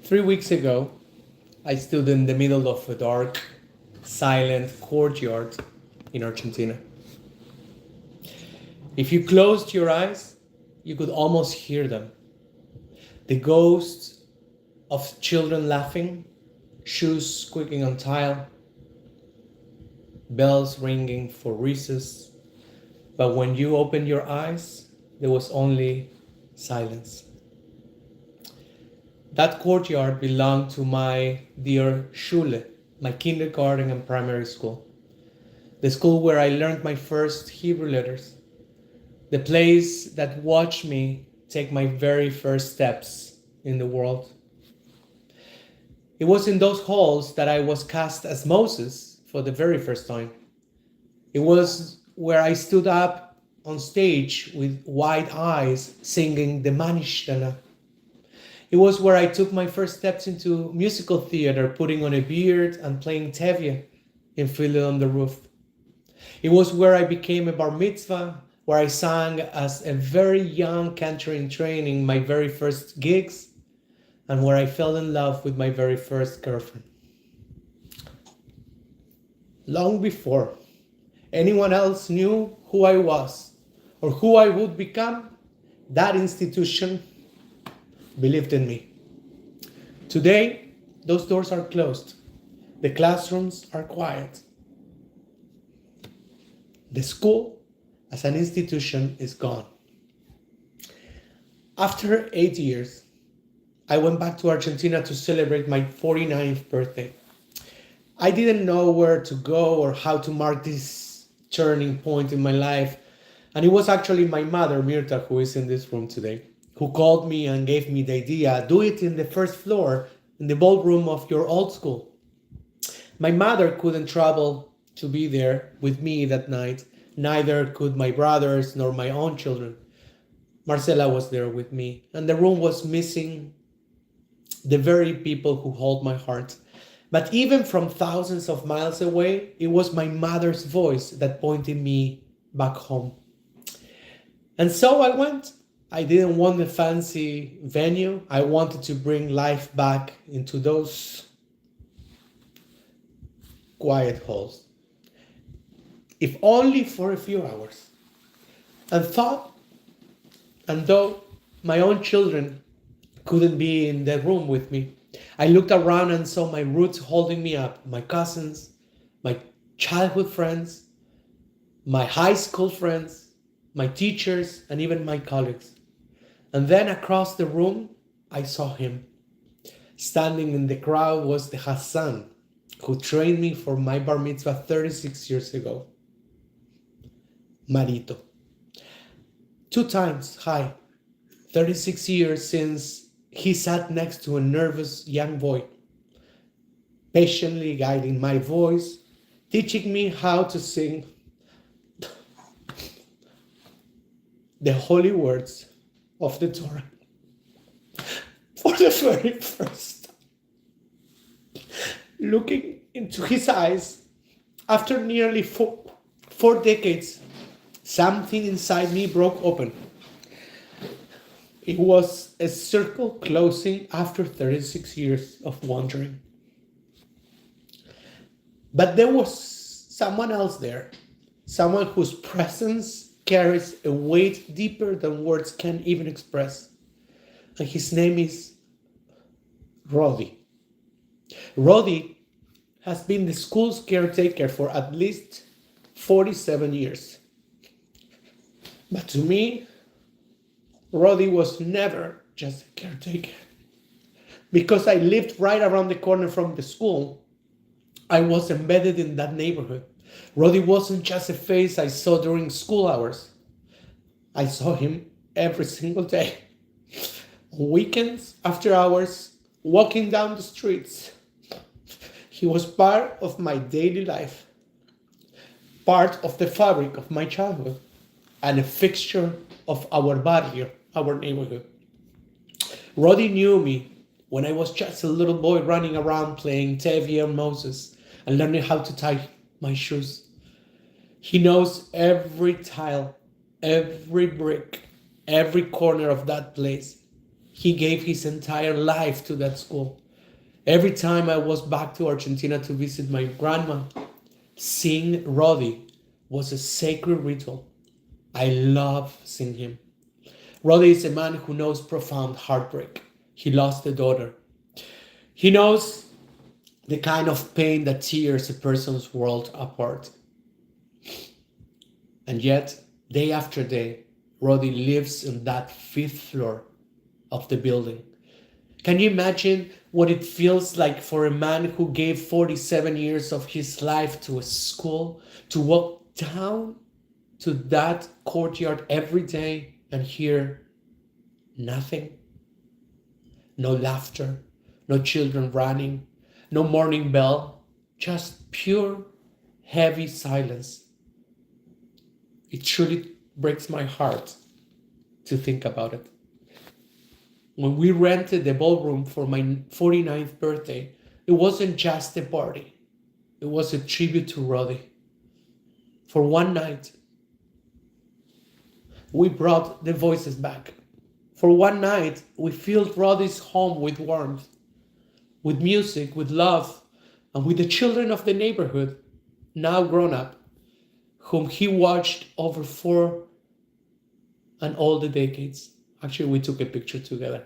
3 weeks ago, I stood in the middle of a dark, silent courtyard in Argentina. If you closed your eyes, you could almost hear them. The ghosts of children laughing, shoes squeaking on tile, bells ringing for risas. But when you opened your eyes, there was only silence. That courtyard belonged to my dear Schule, my kindergarten and primary school. The school where I learned my first Hebrew letters. The place that watched me take my very first steps in the world. It was in those halls that I was cast as Moses for the very first time. It was where I stood up on stage with wide eyes singing the Ma Nishtaná. It was where I took my first steps into musical theater, putting on a beard and playing tevye in Fiddler on the Roof. It was where I became a Bar Mitzvah, where I sang as a very young cantor in training my very first gigs, and where I fell in love with my very first girlfriend. Long before anyone else knew who I was or who I would become, that institution believed in me. Today, those doors are closed. The classrooms are quiet. The school as an institution is gone. After 8 years, I went back to Argentina to celebrate my 49th birthday. I didn't know where to go or how to mark this turning point in my life. And it was actually my mother, Mirta, who is in this room today, who called me and gave me the idea, do it in the first floor, in the ballroom of your old school. My mother couldn't travel to be there with me that night. Neither could my brothers nor my own children. Marcela was there with me, and the room was missing the very people who hold my heart. But even from thousands of miles away, it was my mother's voice that pointed me back home. And so I went. I didn't want a fancy venue. I wanted to bring life back into those quiet halls, if only for a few hours. And though my own children couldn't be in the room with me, I looked around and saw my roots holding me up, my cousins, my childhood friends, my high school friends, my teachers, and even my colleagues. And then across the room, I saw him. Standing in the crowd was the Jazán, who trained me for my Bar Mitzvah 36 years ago. Marito. 2 times high, 36 years since he sat next to a nervous young boy, patiently guiding my voice, teaching me how to sing the holy words of the Torah for the very first time. Looking into his eyes, after nearly four decades, something inside me broke open. It was a circle closing after 36 years of wandering. But there was someone else there, someone whose presence carries a weight deeper than words can even express. And his name is Rodi. Rodi has been the school's caretaker for at least 47 years. But to me, Rodi was never just a caretaker. Because I lived right around the corner from the school, I was embedded in that neighborhood. Rodi wasn't just a face I saw during school hours. I saw him every single day. On weekends, after hours, walking down the streets. He was part of my daily life, part of the fabric of my childhood, and a fixture of our barrio, our neighborhood. Rodi knew me when I was just a little boy running around playing tevye and Moses and learning how to tie my shoes. He knows every tile, every brick, every corner of that place. He gave his entire life to that school. Every time I was back to Argentina to visit my grandma, seeing Rodi was a sacred ritual. I love seeing him. Rodi is a man who knows profound heartbreak. He lost a daughter. He knows the kind of pain that tears a person's world apart. And yet, day after day, Rodi lives on that 5th floor of the building. Can you imagine what it feels like for a man who gave 47 years of his life to a school to walk down to that courtyard every day and hear nothing? No laughter, no children running, no morning bell, just pure, heavy silence. It truly breaks my heart to think about it. When we rented the ballroom for my 49th birthday, it wasn't just a party. It was a tribute to Rodi. For one night, we brought the voices back. For one night, we filled Rodi's home with warmth, with music, with love, and with the children of the neighborhood, now grown up, whom he watched over 4 and all the decades. Actually, we took a picture together.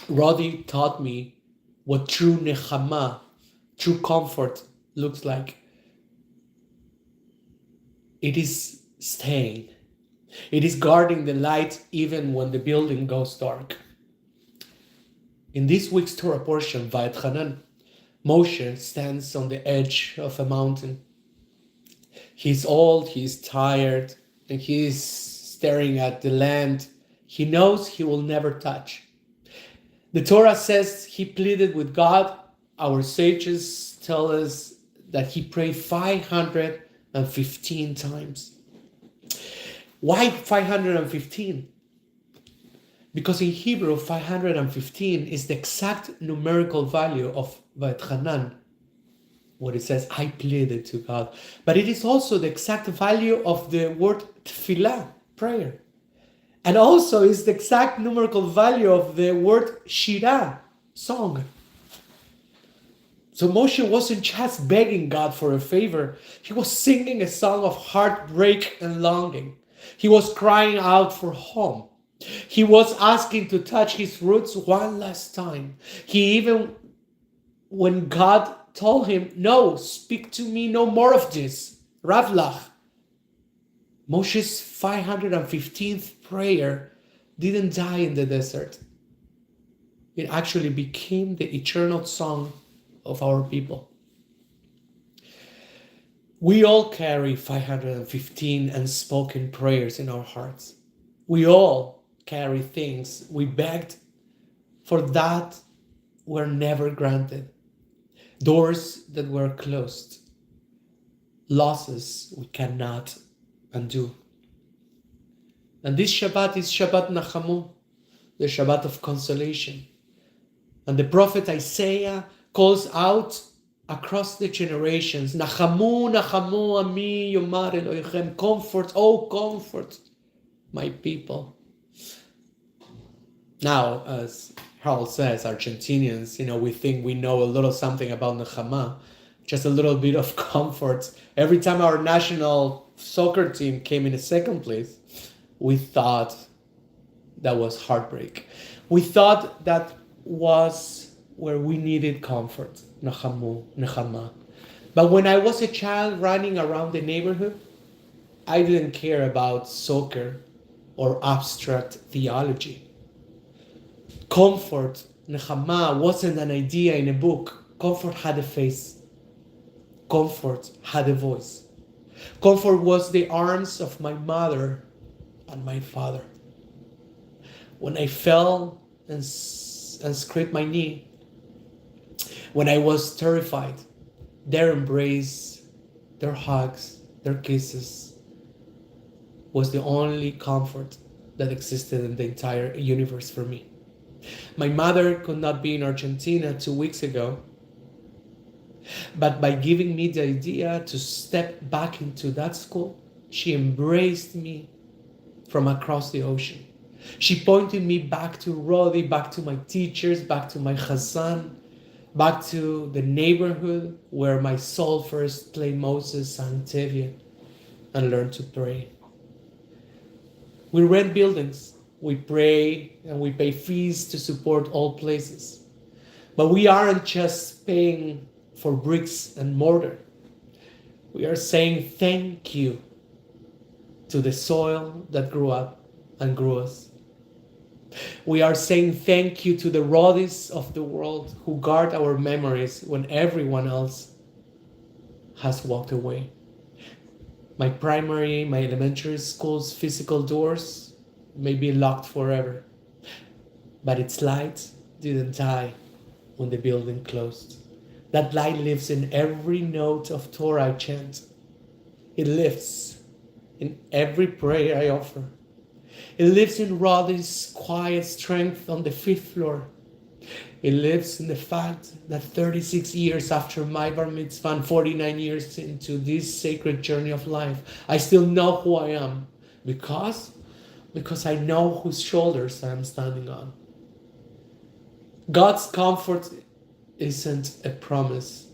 Rodi taught me what true nechama, true comfort looks like. It is staying. It is guarding the light even when the building goes dark. In this week's Torah portion, Vaetchanan, Moshe stands on the edge of a mountain. He's old, he's tired, and he's staring at the land he knows he will never touch. The Torah says he pleaded with God. Our sages tell us that he prayed 515 times. Why 515? Because in Hebrew, 515 is the exact numerical value of Vaetchanan, what it says, I pleaded to God. But it is also the exact value of the word tefillah, prayer. And also is the exact numerical value of the word shirah, song. So Moshe wasn't just begging God for a favor. He was singing a song of heartbreak and longing. He was crying out for home. He was asking to touch his roots one last time. He even, when God told him, no, speak to me no more of this, Ravlach. Moshe's 515th prayer didn't die in the desert. It actually became the eternal song of our people. We all carry 515 unspoken prayers in our hearts. We all carry things we begged for that were never granted. Doors that were closed. Losses we cannot undo. And this Shabbat is Shabbat Nachamu, the Shabbat of consolation. And the prophet Isaiah calls out across the generations, Nachamu, Nachamu, Ami, Yomar Elohechem, comfort, oh comfort, my people. Now, as Harold says, Argentinians, we think we know a little something about Nechama, just a little bit of comfort. Every time our national soccer team came in a second place, we thought that was heartbreak. We thought that was where we needed comfort, Nachamu, Nechama. But when I was a child running around the neighborhood, I didn't care about soccer or abstract theology. Comfort, Nechama, wasn't an idea in a book. Comfort had a face. Comfort had a voice. Comfort was the arms of my mother and my father. When I fell and scraped my knee, when I was terrified, their embrace, their hugs, their kisses was the only comfort that existed in the entire universe for me. My mother could not be in Argentina 2 weeks ago, but by giving me the idea to step back into that school, she embraced me from across the ocean. She pointed me back to Rodi, back to my teachers, back to my Chazan, back to the neighborhood where my soul first played Moses and Tevye and learned to pray. We rent buildings, we pray, and we pay fees to support all places. But we aren't just paying for bricks and mortar. We are saying thank you to the soil that grew up and grew us. We are saying thank you to the Rodis of the world who guard our memories when everyone else has walked away. My primary, my elementary school's physical doors may be locked forever, but its light didn't die when the building closed. That light lives in every note of Torah I chant. It lives in every prayer I offer. It lives in Rodi's quiet strength on the 5th floor. It lives in the fact that 36 years after my Bar Mitzvah and 49 years into this sacred journey of life, I still know who I am because I know whose shoulders I am standing on. God's comfort isn't a promise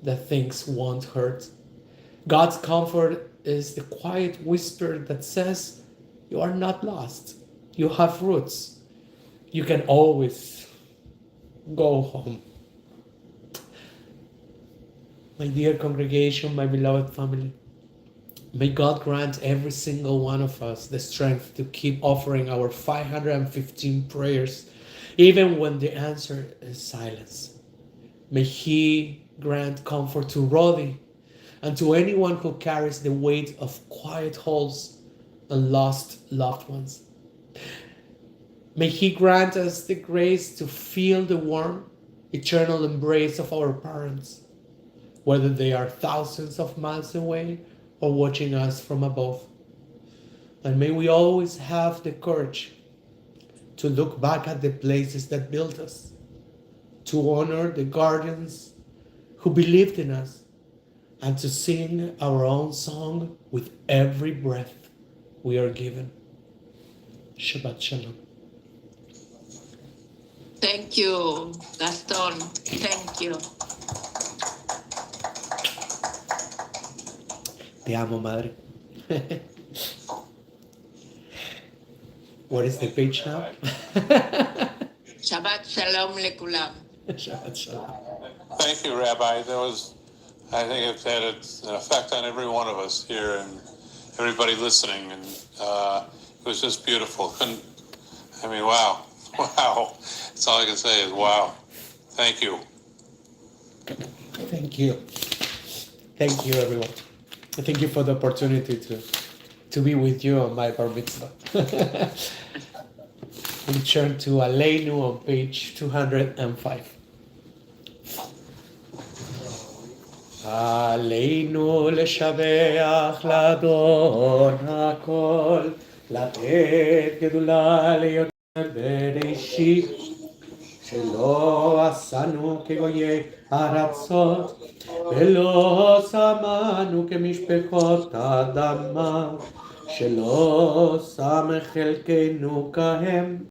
that things won't hurt. God's comfort is the quiet whisper that says, you are not lost. You have roots. You can always go home. My dear congregation, my beloved family, may God grant every single one of us the strength to keep offering our 515 prayers, even when the answer is silence. May He grant comfort to Rodi and to anyone who carries the weight of quiet holes and lost loved ones. May He grant us the grace to feel the warm, eternal embrace of our parents, whether they are thousands of miles away or watching us from above. And may we always have the courage to look back at the places that built us, to honor the guardians who believed in us, and to sing our own song with every breath we are given. Shabbat Shalom. Thank you, Gaston. Thank you. Te amo, madre. What is the page now? Shabbat Shalom lekulam. Shabbat Shalom. Thank you, Rabbi. I think it's had an effect on every one of us here and everybody listening. And it was just beautiful. Wow. Wow. That's all I can say is wow. Thank you. Thank you. Thank you, everyone. Thank you for the opportunity to be with you on my Bar Mitzvah. We turn to Aleinu on page 205. עלינו לשבח לאדון הכל, לתת גדולה ליותר בראשית, שלא עשנו כגויי ארצות, ולא שמנו כמשפחות אדמה, שלא שם חלקנו כהם.